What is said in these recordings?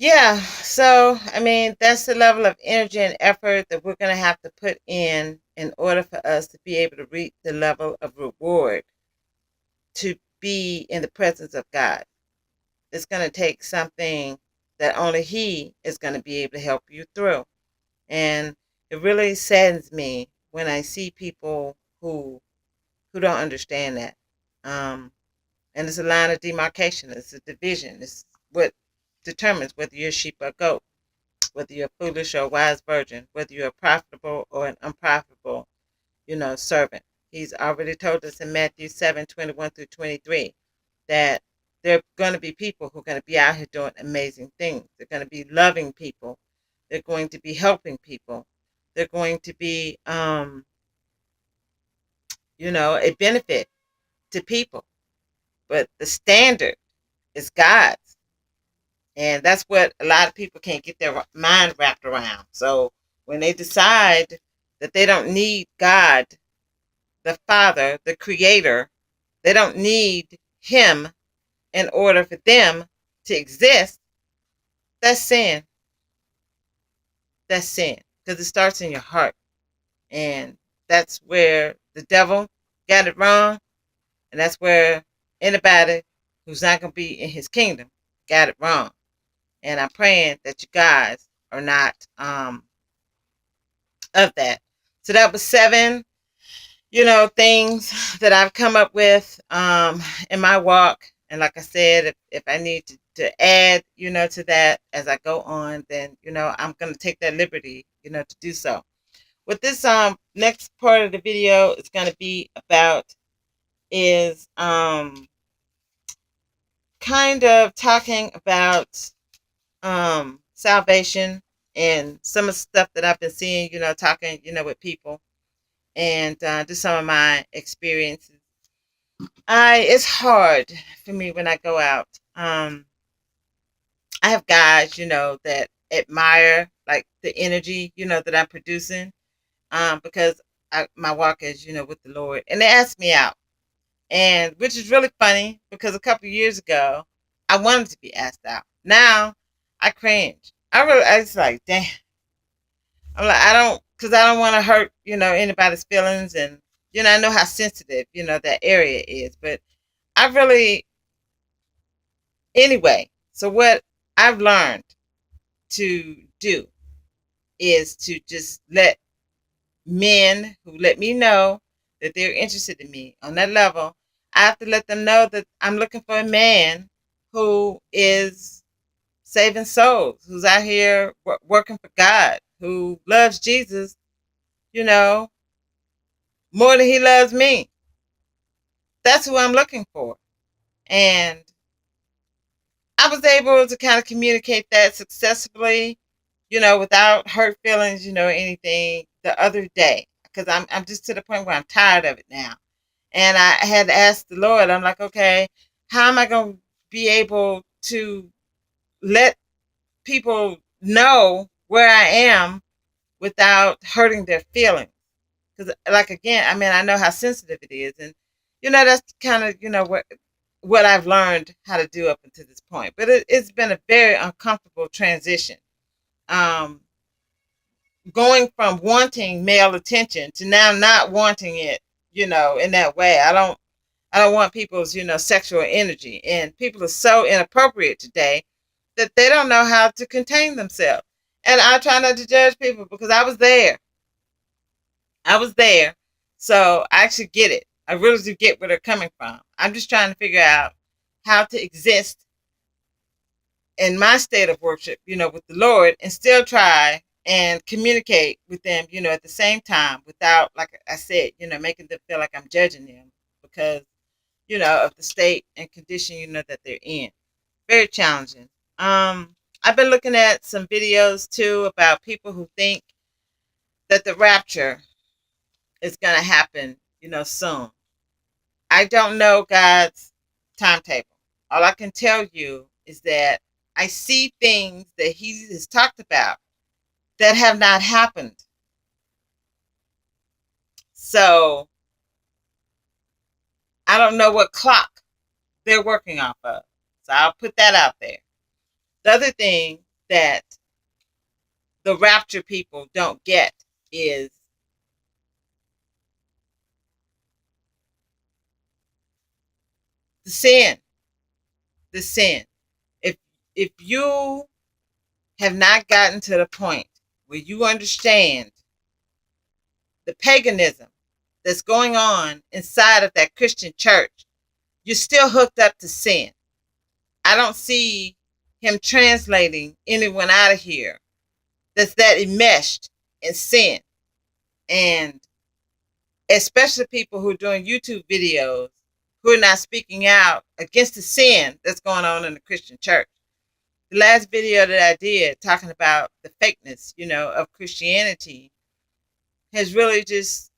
Yeah, so I mean, that's the level of energy and effort that we're going to have to put in order for us to be able to reach the level of reward to be in the presence of God. It's going to take something that only He is going to be able to help you through. And it really saddens me when I see people who don't understand that. Um, and it's a line of demarcation. It's a division. It's what determines whether you're a sheep or a goat, whether you're a foolish or a wise virgin, whether you're a profitable or an unprofitable, servant. He's already told us in Matthew 7:21 through 23 that there are going to be people who are going to be out here doing amazing things. They're going to be loving people. They're going to be helping people. They're going to be, a benefit to people. But the standard is God's. And that's what a lot of people can't get their mind wrapped around. So when they decide that they don't need God, the Father, the Creator, they don't need Him in order for them to exist, that's sin. That's sin. Because it starts in your heart. And that's where the devil got it wrong. And that's where anybody who's not going to be in his kingdom got it wrong. And I'm praying that you guys are not of that. So that was seven, things that I've come up with in my walk. And like I said, if I need to add, to that as I go on, then, I'm going to take that liberty, to do so. What this next part of the video is going to be about is kind of talking about salvation and some of the stuff that I've been seeing, talking, with people and just some of my experiences. It's hard for me when I go out. I have guys, that admire like the energy, that I'm producing, because my walk is, with the Lord, and they ask me out, and which is really funny because a couple of years ago, I wanted to be asked out. Now, I cringe. I was like, damn. I'm like, because I don't want to hurt, anybody's feelings, and I know how sensitive, that area is, but I really, anyway. So what I've learned to do is to just let men who let me know that they're interested in me on that level. I have to let them know that I'm looking for a man who is saving souls, who's out here working for God, who loves Jesus, you know, more than he loves me. That's who I'm looking for. And I was able to kind of communicate that successfully, without hurt feelings, anything the other day. Because I'm just to the point where I'm tired of it now. And I had to ask the Lord, I'm like, okay, how am I going to be able to let people know where I am without hurting their feelings? Because, like, again, I mean, I know how sensitive it is. And, that's kind of, what I've learned how to do up until this point. But it's been a very uncomfortable transition. Um, Going from wanting male attention to now not wanting it, in that way. I don't want people's, sexual energy. And people are so inappropriate today that they don't know how to contain themselves. And I try not to judge people because I was there. I was there. So I actually get it. I really do get where they're coming from. I'm just trying to figure out how to exist in my state of worship, with the Lord, and still try and communicate with them, at the same time without, like I said, making them feel like I'm judging them because, of the state and condition, that they're in. Very challenging. I've been looking at some videos too about people who think that the rapture is going to happen, soon. I don't know God's timetable. All I can tell you is that I see things that He has talked about that have not happened. So I don't know what clock they're working off of. So I'll put that out there. The other thing that the rapture people don't get is the sin. The sin. If if you have not gotten to the point where you understand the paganism that's going on inside of that Christian church, you're still hooked up to sin. I don't see him translating anyone out of here that's that enmeshed in sin. And especially people who are doing YouTube videos who are not speaking out against the sin that's going on in the Christian church. The last video that I did talking about the fakeness, of Christianity has really just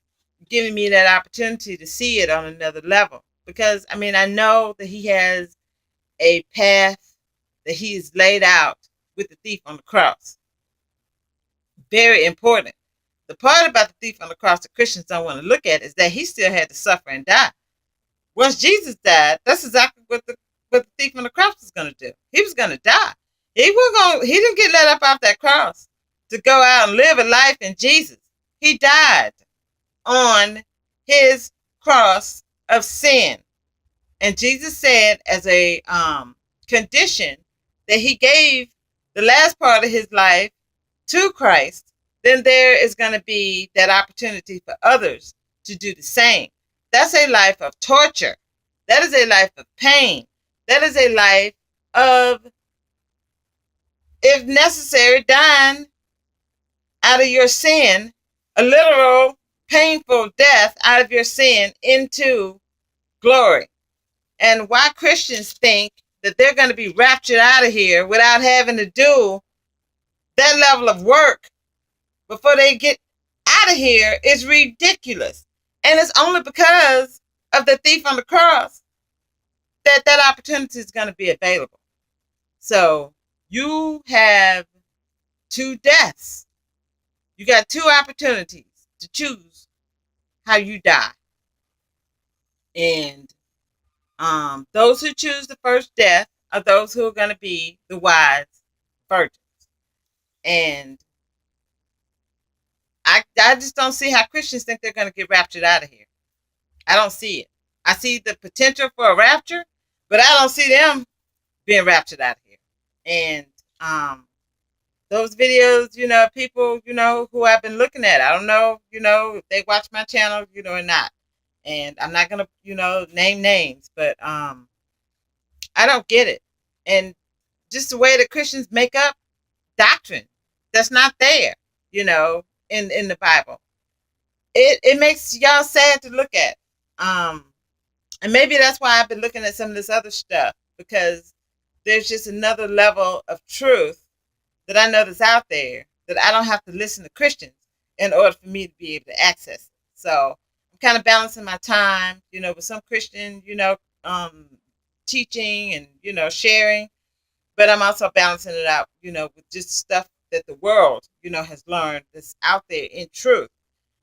given me that opportunity to see it on another level. Because, I know that he has a path that he has laid out with the thief on the cross. Very important. The part about the thief on the cross that Christians don't want to look at is that he still had to suffer and die. Once Jesus died, that's exactly what the thief on the cross was going to do. He was going to die. He didn't get let up off that cross to go out and live a life in Jesus. He died on his cross of sin. And Jesus said as a condition that he gave the last part of his life to Christ, then there is going to be that opportunity for others to do the same. That's a life of torture. That is a life of pain. That is a life of, if necessary, dying out of your sin, a literal, painful death out of your sin into glory. And why Christians think that they're going to be raptured out of here without having to do that level of work before they get out of here is ridiculous. And it's only because of the thief on the cross that opportunity is going to be available. So you have two deaths. You got two opportunities to choose how you die. And those who choose the first death are those who are going to be the wise virgins. And I just don't see how Christians think they're going to get raptured out of here. I don't see it. I see the potential for a rapture, but I don't see them being raptured out of here. And those videos, people, who I've been looking at, I don't know, if they watch my channel, or not. And I'm not going to, name names, but I don't get it. And just the way that Christians make up doctrine that's not there, in the Bible. It makes y'all sad to look at. And maybe that's why I've been looking at some of this other stuff, because there's just another level of truth that I know that's out there that I don't have to listen to Christians in order for me to be able to access it. So I'm kind of balancing my time, with some Christian, teaching and, sharing, but I'm also balancing it out, with just stuff that the world, has learned that's out there in truth,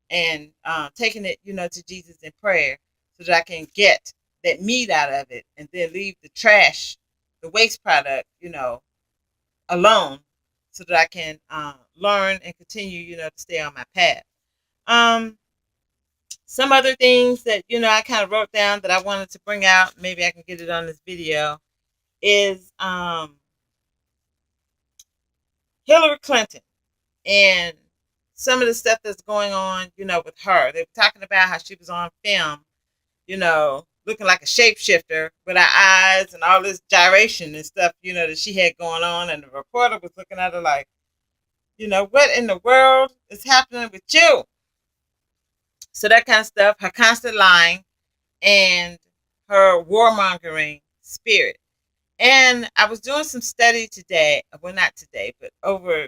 and taking it, to Jesus in prayer so that I can get that meat out of it and then leave the trash, the waste product, alone, so that I can learn and continue, to stay on my path. Some other things that, I kind of wrote down that I wanted to bring out, maybe I can get it on this video, is Hillary Clinton and some of the stuff that's going on, with her. They were talking about how she was on film, looking like a shapeshifter with her eyes and all this gyration and stuff, that she had going on. And the reporter was looking at her like, what in the world is happening with you? So that kind of stuff, her constant lying and her warmongering spirit. And I was doing some study today, well, not today, but over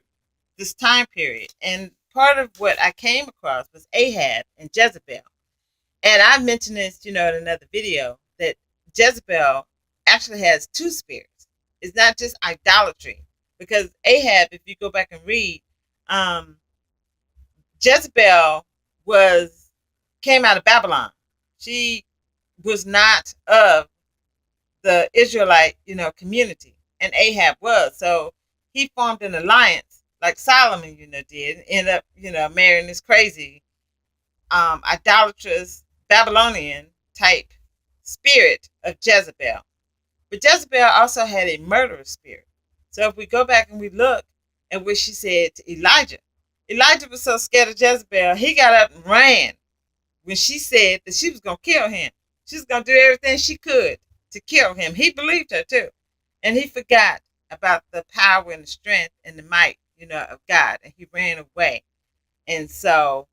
this time period. And part of what I came across was Ahab and Jezebel. And I mentioned this, in another video, that Jezebel actually has two spirits. It's not just idolatry. Because Ahab, if you go back and read, Jezebel came out of Babylon. She was not of the Israelite, community. And Ahab was. So he formed an alliance like Solomon, did, and end up, marrying this crazy, idolatrous Babylonian type spirit of Jezebel. But Jezebel also had a murderous spirit. So if we go back and we look at what she said to Elijah, Elijah was so scared of Jezebel, he got up and ran when she said that she was going to kill him. She was going to do everything she could to kill him. He believed her too. And he forgot about the power and the strength and the might, of God. And he ran away. And so,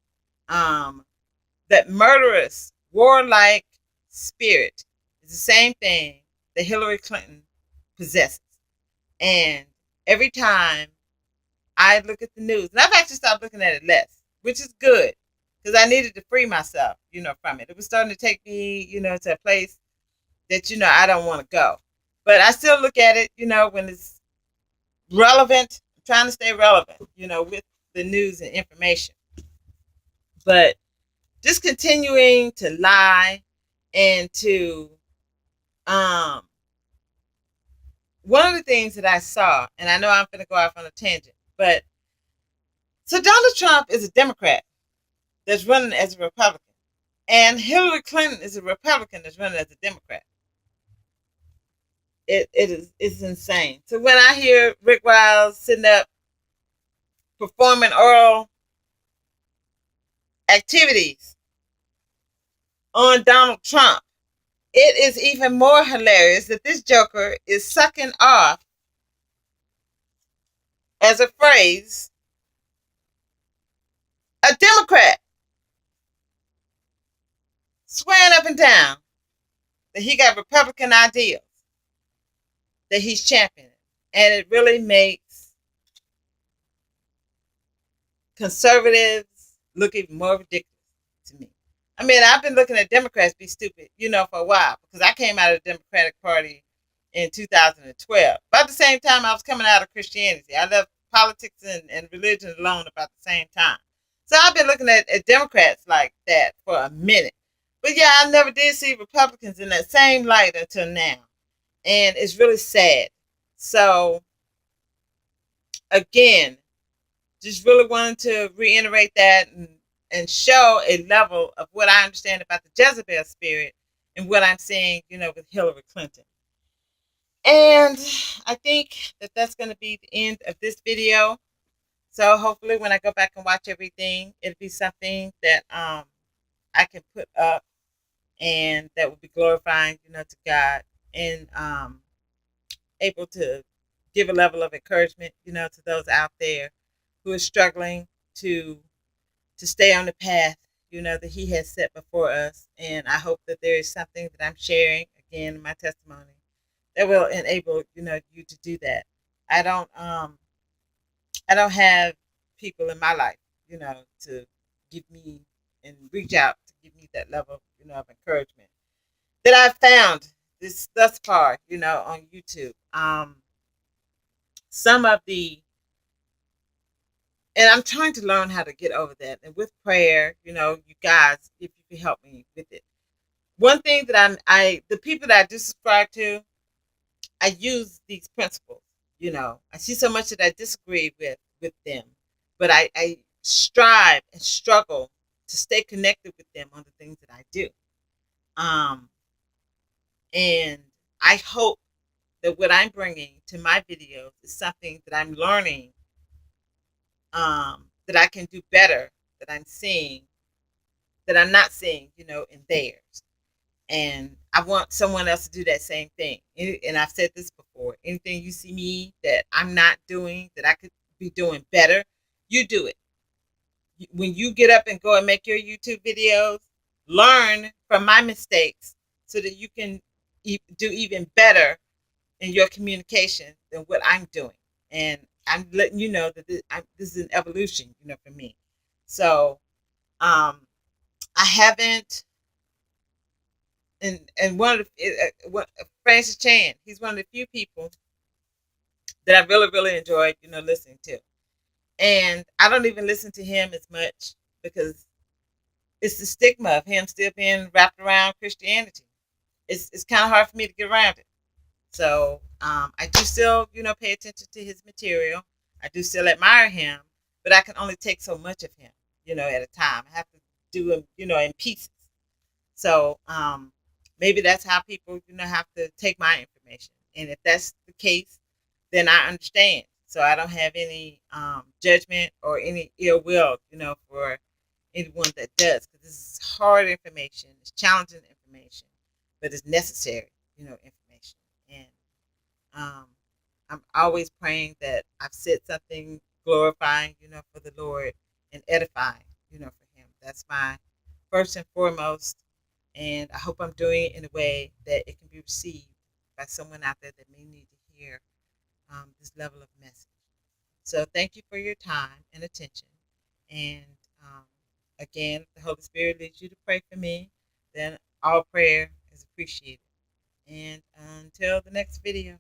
that murderous, warlike spirit is the same thing that Hillary Clinton possesses. And every time I look at the news, and I've actually stopped looking at it less, which is good because I needed to free myself, from it. It was starting to take me, to a place that, I don't want to go. But I still look at it, when it's relevant. I'm trying to stay relevant, with the news and information. But just continuing to lie and to, one of the things that I saw, and I know I'm going to go off on a tangent, but so Donald Trump is a Democrat that's running as a Republican, and Hillary Clinton is a Republican that's running as a Democrat. It's insane. So when I hear Rick Wiles sitting up performing oral activities on Donald Trump, it is even more hilarious that this joker is sucking off, as a phrase, a Democrat, swearing up and down that he got Republican ideals that he's championing. And it really makes conservatives look even more ridiculous to me. I mean, I've been looking at Democrats be stupid, for a while, because I came out of the Democratic Party in 2012. About the same time I was coming out of Christianity. I left politics and religion alone about the same time. So I've been looking at Democrats like that for a minute. But yeah, I never did see Republicans in that same light until now. And it's really sad. So, again, just really wanted to reiterate that and show a level of what I understand about the Jezebel spirit and what I'm seeing, with Hillary Clinton. And I think that that's going to be the end of this video. So hopefully when I go back and watch everything, it'll be something that I can put up and that will be glorifying, to God, and able to give a level of encouragement, to those out there who are struggling to stay on the path, that He has set before us. And I hope that there is something that I'm sharing, again, in my testimony, that will enable, you to do that. I don't have people in my life, to give me and reach out to give me that level, of encouragement that I've found this thus far, on YouTube. Some of the, and I'm trying to learn how to get over that. And with prayer, you guys, if you can help me with it. One thing that the people that I do subscribe to, I use these principles. I see so much that I disagree with them, but I strive and struggle to stay connected with them on the things that I do. And I hope that what I'm bringing to my videos is something that I'm learning, that I can do better, that I'm seeing, that I'm not seeing, in theirs. And I want someone else to do that same thing. And I've said this before. Anything you see me that I'm not doing, that I could be doing better, you do it. When you get up and go and make your YouTube videos, learn from my mistakes so that you can do even better in your communication than what I'm doing. And I'm letting you know that this is an evolution, for me. So, I haven't, and one of the, Francis Chan, he's one of the few people that I really, really enjoyed, listening to. And I don't even listen to him as much because it's the stigma of him still being wrapped around Christianity. It's kind of hard for me to get around it. So I do still, pay attention to his material. I do still admire him, but I can only take so much of him, at a time. I have to do him, in pieces. So maybe that's how people, have to take my information. And if that's the case, then I understand. So I don't have any judgment or any ill will, for anyone that does, because this is hard information, it's challenging information, but it's necessary, information. And um, I'm always praying that I've said something glorifying, for the Lord and edifying, for Him. That's my first and foremost. And I hope I'm doing it in a way that it can be received by someone out there that may need to hear this level of message. So thank you for your time and attention. And um, again, if the Holy Spirit leads you to pray for me, then all prayer is appreciated. And until the next video.